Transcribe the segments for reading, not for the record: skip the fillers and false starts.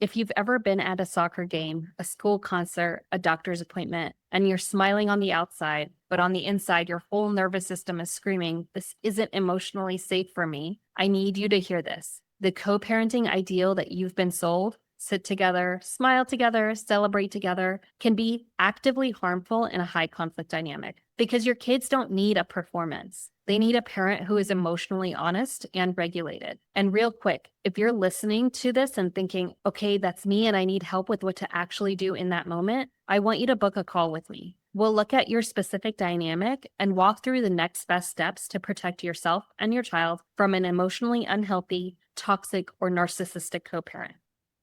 If you've ever been at a soccer game, a school concert, a doctor's appointment, and you're smiling on the outside, but on the inside, your whole nervous system is screaming, "This isn't emotionally safe for me," I need you to hear this. The co-parenting ideal that you've been sold, sit together, smile together, celebrate together, can be actively harmful in a high conflict dynamic because your kids don't need a performance. They need a parent who is emotionally honest and regulated. And real quick, if you're listening to this and thinking, okay, that's me and I need help with what to actually do in that moment, I want you to book a call with me. We'll look at your specific dynamic and walk through the next best steps to protect yourself and your child from an emotionally unhealthy, toxic, or narcissistic co-parent.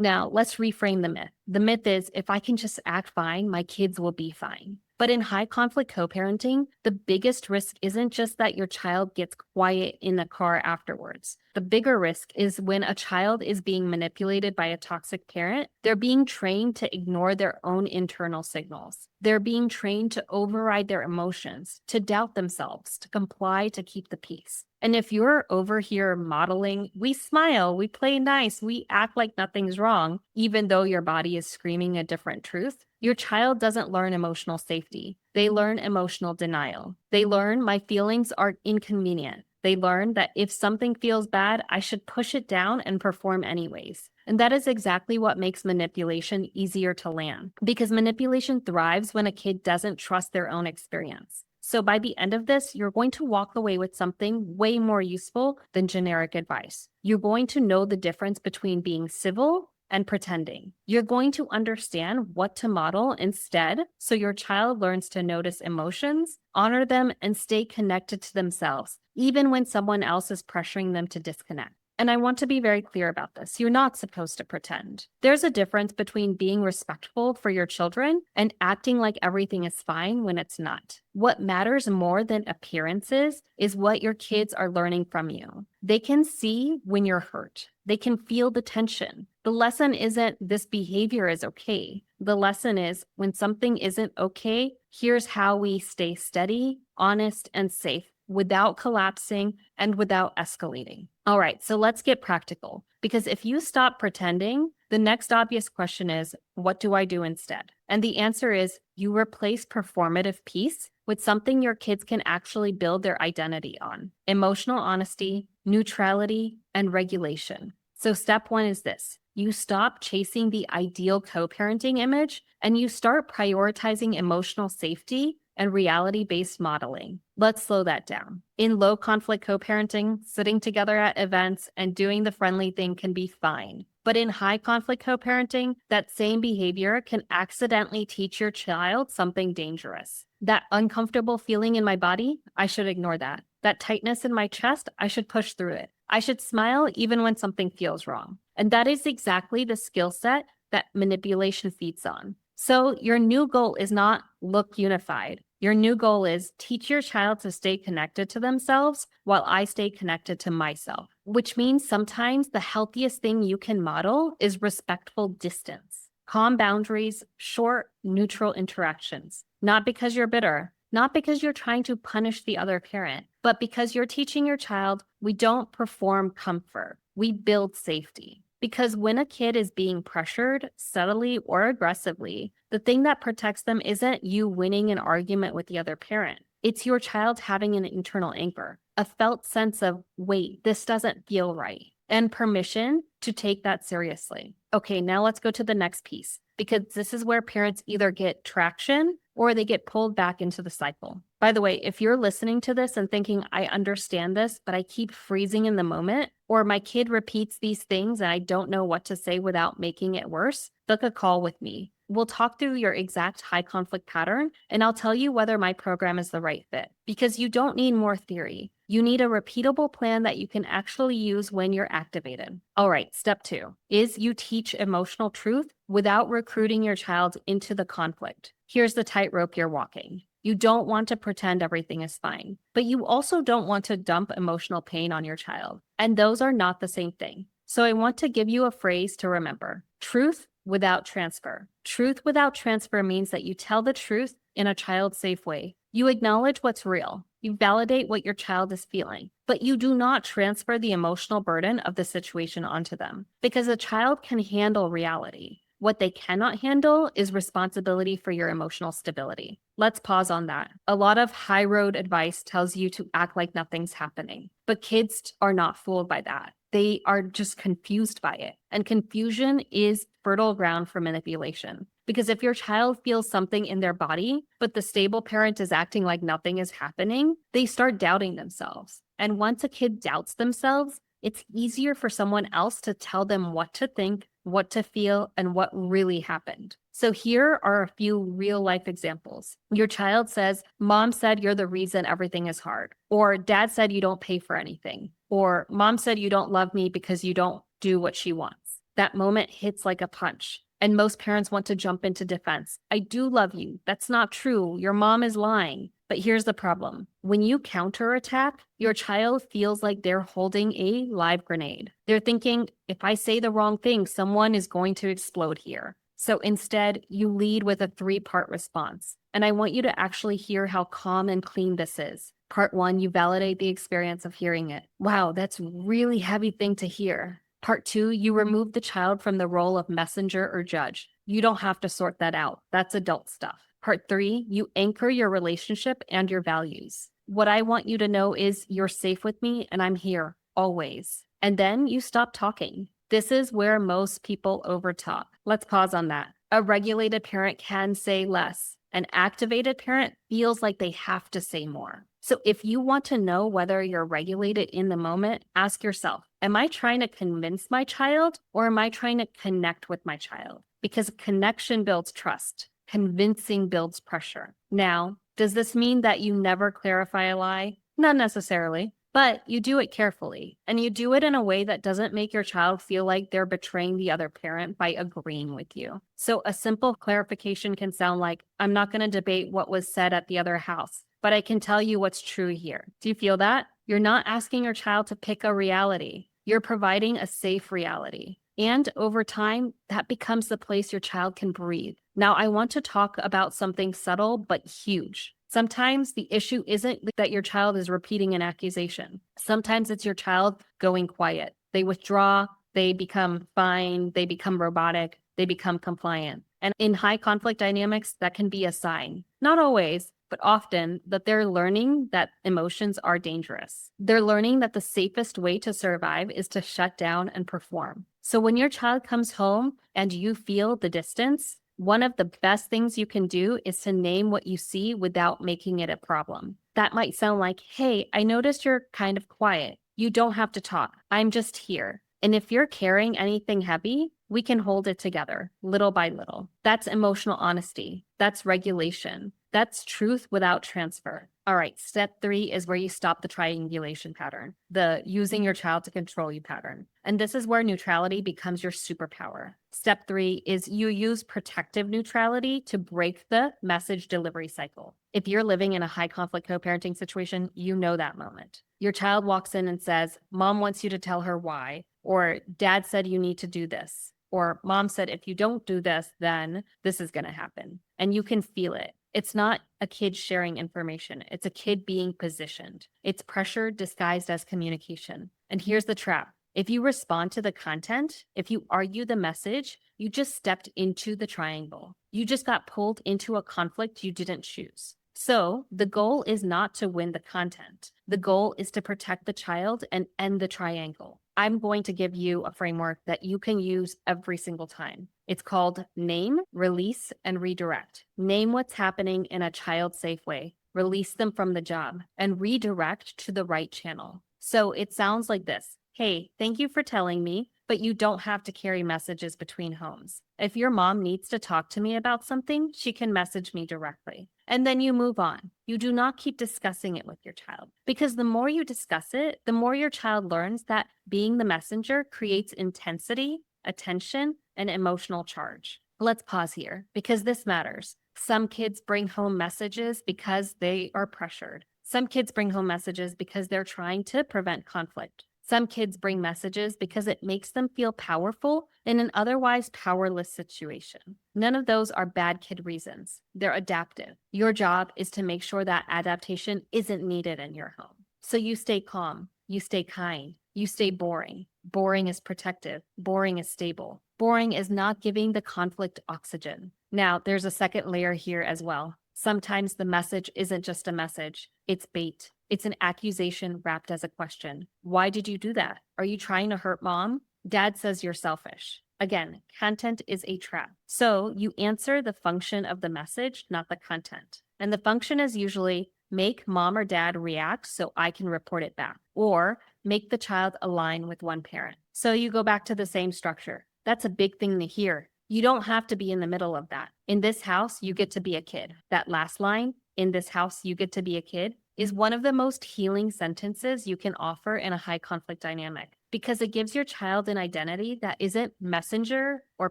Now, let's reframe the myth. The myth is, if I can just act fine, my kids will be fine. But in high conflict co-parenting, the biggest risk isn't just that your child gets quiet in the car afterwards. The bigger risk is when a child is being manipulated by a toxic parent, they're being trained to ignore their own internal signals. They're being trained to override their emotions, to doubt themselves, to comply, to keep the peace. And if you're over here modeling, we smile, we play nice, we act like nothing's wrong, even though your body is screaming a different truth, your child doesn't learn emotional safety. They learn emotional denial. They learn my feelings are inconvenient. They learn that if something feels bad, I should push it down and perform anyways. And that is exactly what makes manipulation easier to land, because manipulation thrives when a kid doesn't trust their own experience. So by the end of this, you're going to walk away with something way more useful than generic advice. You're going to know the difference between being civil and pretending. You're going to understand what to model instead, so your child learns to notice emotions, honor them, and stay connected to themselves, even when someone else is pressuring them to disconnect. And I want to be very clear about this. You're not supposed to pretend. There's a difference between being respectful for your children and acting like everything is fine when it's not. What matters more than appearances is what your kids are learning from you. They can see when you're hurt. They can feel the tension. The lesson isn't this behavior is okay. The lesson is when something isn't okay, here's how we stay steady, honest, and safe without collapsing and without escalating. All right, so let's get practical, because if you stop pretending, the next obvious question is, what do I do instead? And the answer is you replace performative peace with something your kids can actually build their identity on: emotional honesty, neutrality, and regulation. So step one is this: you stop chasing the ideal co-parenting image and you start prioritizing emotional safety and reality-based modeling. Let's slow that down. In low conflict co-parenting, sitting together at events and doing the friendly thing can be fine. But in high conflict co-parenting, that same behavior can accidentally teach your child something dangerous. That uncomfortable feeling in my body, I should ignore that. That tightness in my chest, I should push through it. I should smile even when something feels wrong. And that is exactly the skill set that manipulation feeds on. So your new goal is not look unified. Your new goal is teach your child to stay connected to themselves while I stay connected to myself, which means sometimes the healthiest thing you can model is respectful distance, calm boundaries, short, neutral interactions. Not because you're bitter, not because you're trying to punish the other parent, but because you're teaching your child we don't perform comfort, we build safety. Because when a kid is being pressured, subtly or aggressively, the thing that protects them isn't you winning an argument with the other parent. It's your child having an internal anchor, a felt sense of, wait, this doesn't feel right, and permission to take that seriously. Okay, now let's go to the next piece, because this is where parents either get traction or they get pulled back into the cycle. By the way, if you're listening to this and thinking, I understand this, but I keep freezing in the moment, or my kid repeats these things and I don't know what to say without making it worse, book a call with me. We'll talk through your exact high conflict pattern, and I'll tell you whether my program is the right fit. Because you don't need more theory. You need a repeatable plan that you can actually use when you're activated. All right, step 2 is you teach emotional truth without recruiting your child into the conflict. Here's the tightrope you're walking. You don't want to pretend everything is fine, but you also don't want to dump emotional pain on your child. And those are not the same thing. So I want to give you a phrase to remember: truth without transfer. Truth without transfer means that you tell the truth in a child-safe way. You acknowledge what's real. You validate what your child is feeling, but you do not transfer the emotional burden of the situation onto them, because a child can handle reality. What they cannot handle is responsibility for your emotional stability. Let's pause on that. A lot of high road advice tells you to act like nothing's happening, but kids are not fooled by that. They are just confused by it. And confusion is fertile ground for manipulation. Because if your child feels something in their body, but the stable parent is acting like nothing is happening, they start doubting themselves. And once a kid doubts themselves, it's easier for someone else to tell them what to think, what to feel, and what really happened. So here are a few real life examples. Your child says, "Mom said you're the reason everything is hard," or "Dad said you don't pay for anything," or "Mom said you don't love me because you don't do what she wants." That moment hits like a punch. And most parents want to jump into defense. "I do love you. That's not true. Your mom is lying." But here's the problem. When you counterattack, your child feels like they're holding a live grenade. They're thinking, if I say the wrong thing, someone is going to explode here. So instead, you lead with a 3-part response. And I want you to actually hear how calm and clean this is. Part 1, you validate the experience of hearing it. "Wow, that's a really heavy thing to hear." Part 2, you remove the child from the role of messenger or judge. You don't have to sort that out. That's adult stuff. Part 3, you anchor your relationship and your values. "What I want you to know is you're safe with me and I'm here, always." And then you stop talking. This is where most people overtalk. Let's pause on that. A regulated parent can say less. An activated parent feels like they have to say more. So if you want to know whether you're regulated in the moment, ask yourself, am I trying to convince my child, or am I trying to connect with my child? Because connection builds trust. Convincing builds pressure. Now, does this mean that you never clarify a lie? Not necessarily, but you do it carefully, and you do it in a way that doesn't make your child feel like they're betraying the other parent by agreeing with you. So a simple clarification can sound like, "I'm not going to debate what was said at the other house, but I can tell you what's true here." Do you feel that? You're not asking your child to pick a reality. You're providing a safe reality. And over time, that becomes the place your child can breathe. Now, I want to talk about something subtle but huge. Sometimes the issue isn't that your child is repeating an accusation. Sometimes it's your child going quiet. They withdraw, they become fine, they become robotic, they become compliant. And in high conflict dynamics, that can be a sign. Not always, but often, that they're learning that emotions are dangerous. They're learning that the safest way to survive is to shut down and perform. So when your child comes home and you feel the distance, one of the best things you can do is to name what you see without making it a problem. That might sound like, "Hey, I noticed you're kind of quiet. You don't have to talk. I'm just here. And if you're carrying anything heavy, we can hold it together, little by little." That's emotional honesty. That's regulation. That's truth without transfer. All right, step 3 is where you stop the triangulation pattern, the using your child to control you pattern. And this is where neutrality becomes your superpower. Step 3 is you use protective neutrality to break the message delivery cycle. If you're living in a high conflict co-parenting situation, you know that moment. Your child walks in and says, "Mom wants you to tell her why," or "Dad said you need to do this," or "Mom said if you don't do this, then this is going to happen." And you can feel it. It's not a kid sharing information. It's a kid being positioned. It's pressure disguised as communication. And here's the trap. If you respond to the content, if you argue the message, you just stepped into the triangle. You just got pulled into a conflict you didn't choose. So the goal is not to win the content. The goal is to protect the child and end the triangle. I'm going to give you a framework that you can use every single time. It's called name, release, and redirect. Name what's happening in a child-safe way. Release them from the job and redirect to the right channel. So it sounds like this. "Hey, thank you for telling me, but you don't have to carry messages between homes. If your mom needs to talk to me about something, she can message me directly." And then you move on. You do not keep discussing it with your child, because the more you discuss it, the more your child learns that being the messenger creates intensity, attention, and emotional charge. Let's pause here, because this matters. Some kids bring home messages because they are pressured. Some kids bring home messages because they're trying to prevent conflict. Some kids bring messages because it makes them feel powerful in an otherwise powerless situation. None of those are bad kid reasons. They're adaptive. Your job is to make sure that adaptation isn't needed in your home. So you stay calm, you stay kind, you stay boring. Boring is protective. Boring is stable. Boring is not giving the conflict oxygen. Now, there's a second layer here as well. Sometimes the message isn't just a message, it's bait. It's an accusation wrapped as a question. Why did you do that? Are you trying to hurt mom? Dad says you're selfish. Again, content is a trap. So you answer the function of the message, not the content. And the function is usually make mom or dad react so I can report it back, or make the child align with one parent. So you go back to the same structure. That's a big thing to hear. You don't have to be in the middle of that. In this house, you get to be a kid. That last line, in this house, you get to be a kid, is one of the most healing sentences you can offer in a high conflict dynamic, because it gives your child an identity that isn't messenger or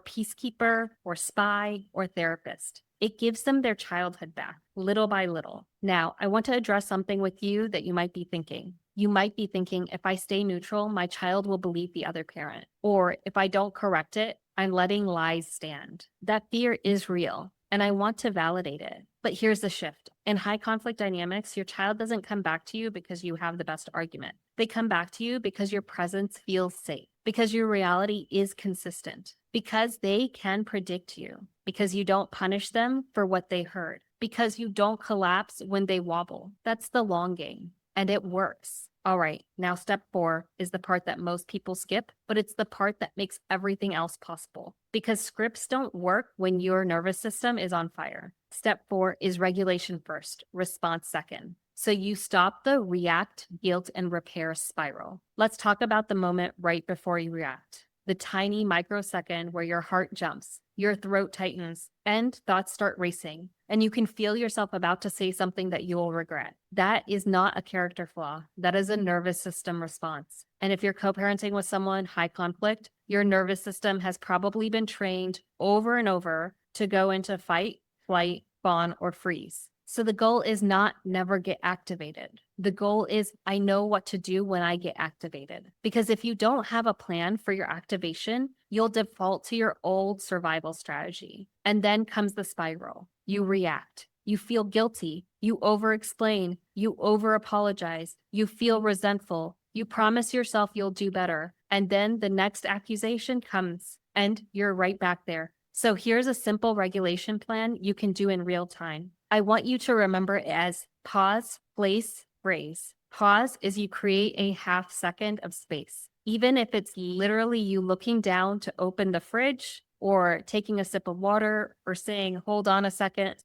peacekeeper or spy or therapist. It gives them their childhood back, little by little. Now, I want to address something with you that you might be thinking. You might be thinking, if I stay neutral, my child will believe the other parent. Or if I don't correct it, I'm letting lies stand. That fear is real, and I want to validate it. But here's the shift. In high conflict dynamics, your child doesn't come back to you because you have the best argument. They come back to you because your presence feels safe, because your reality is consistent, because they can predict you, because you don't punish them for what they heard, because you don't collapse when they wobble. That's the long game, and it works. All right, now step 4 is the part that most people skip, but it's the part that makes everything else possible, because scripts don't work when your nervous system is on fire. Step 4 is regulation first, response second. So you stop the react, guilt, and repair spiral. Let's talk about the moment right before you react. The tiny microsecond where your heart jumps, your throat tightens, and thoughts start racing, and you can feel yourself about to say something that you will regret. That is not a character flaw. That is a nervous system response. And if you're co-parenting with someone high conflict, your nervous system has probably been trained over and over to go into fight, flight, fawn, or freeze. So the goal is not never get activated. The goal is I know what to do when I get activated. Because if you don't have a plan for your activation, you'll default to your old survival strategy. And then comes the spiral. You react. You feel guilty. You over-explain. You over-apologize. You feel resentful. You promise yourself you'll do better. And then the next accusation comes and you're right back there. So here's a simple regulation plan you can do in real time. I want you to remember it as pause, place, phrase. Pause is you create a half second of space. Even if it's literally you looking down to open the fridge or taking a sip of water or saying, hold on a second.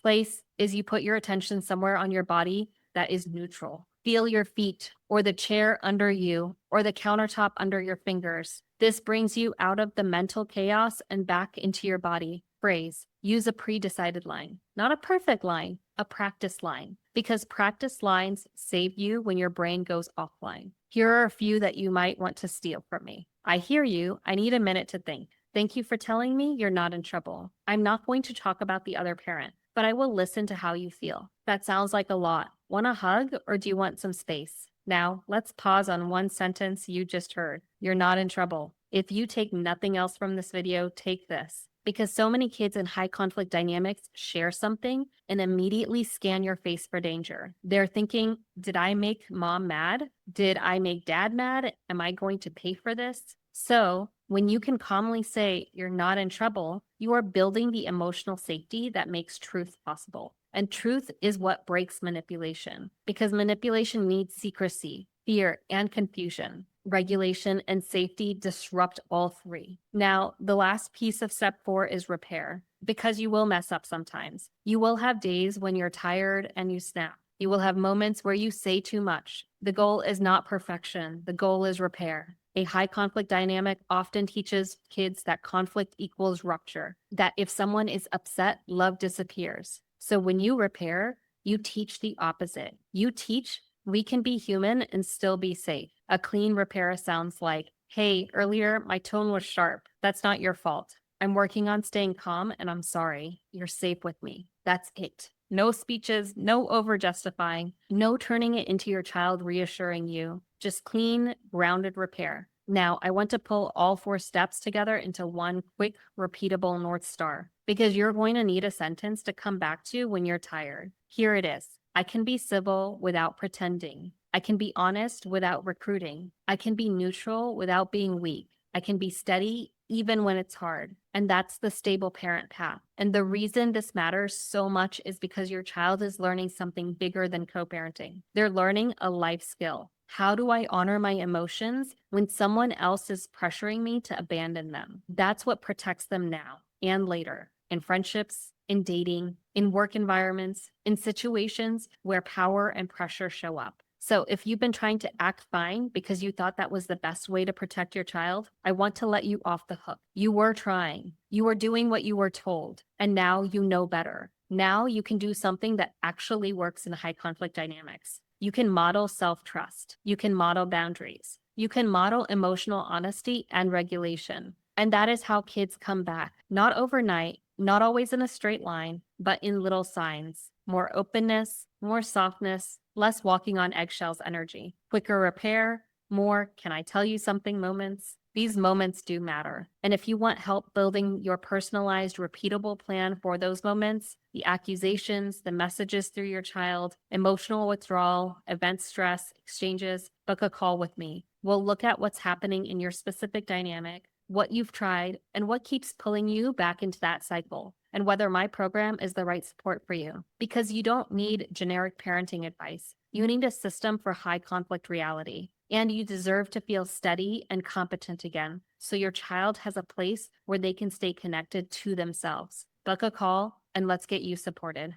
Place is you put your attention somewhere on your body that is neutral. Feel your feet or the chair under you or the countertop under your fingers. This brings you out of the mental chaos and back into your body. Phrase, use a pre-decided line, not a perfect line, a practice line, because practice lines save you when your brain goes offline. Here are a few that you might want to steal from me. I hear you. I need a minute to think. Thank you for telling me you're not in trouble. I'm not going to talk about the other parent, but I will listen to how you feel. That sounds like a lot. Want a hug or do you want some space? Now, let's pause on one sentence you just heard. You're not in trouble. If you take nothing else from this video, take this. Because so many kids in high conflict dynamics share something and immediately scan your face for danger. They're thinking, did I make mom mad? Did I make dad mad? Am I going to pay for this? So when you can calmly say you're not in trouble, you are building the emotional safety that makes truth possible. And truth is what breaks manipulation, because manipulation needs secrecy, fear, and confusion. Regulation and safety disrupt all three. Now, the last piece of step 4 is repair, because you will mess up sometimes. You will have days when you're tired and you snap. You will have moments where you say too much. The goal is not perfection. The goal is repair. A high conflict dynamic often teaches kids that conflict equals rupture, that if someone is upset, love disappears. So when you repair, you teach the opposite. You teach we can be human and still be safe. A clean repair sounds like, hey, earlier my tone was sharp. That's not your fault. I'm working on staying calm and I'm sorry. You're safe with me. That's it. No speeches, no over justifying, no turning it into your child reassuring you. Just clean, grounded repair. Now, I want to pull all 4 steps together into one quick, repeatable North Star because you're going to need a sentence to come back to when you're tired. Here it is. I can be civil without pretending. I can be honest without recruiting. I can be neutral without being weak. I can be steady even when it's hard. And that's the stable parent path. And the reason this matters so much is because your child is learning something bigger than co-parenting. They're learning a life skill. How do I honor my emotions when someone else is pressuring me to abandon them? That's what protects them now and later in friendships, in dating, in work environments, in situations where power and pressure show up. So if you've been trying to act fine because you thought that was the best way to protect your child, I want to let you off the hook. You were trying. You were doing what you were told, and now you know better. Now you can do something that actually works in high conflict dynamics. You can model self-trust. You can model boundaries. You can model emotional honesty and regulation. And that is how kids come back. Not overnight, not always in a straight line, but in little signs. More openness, more softness, less walking on eggshells energy. Quicker repair, more can I tell you something moments. These moments do matter. And if you want help building your personalized, repeatable plan for those moments, the accusations, the messages through your child, emotional withdrawal, event stress, exchanges, book a call with me. We'll look at what's happening in your specific dynamic, what you've tried, and what keeps pulling you back into that cycle, and whether my program is the right support for you. Because you don't need generic parenting advice. You need a system for high conflict reality. And you deserve to feel steady and competent again, so your child has a place where they can stay connected to themselves. Book a call and let's get you supported.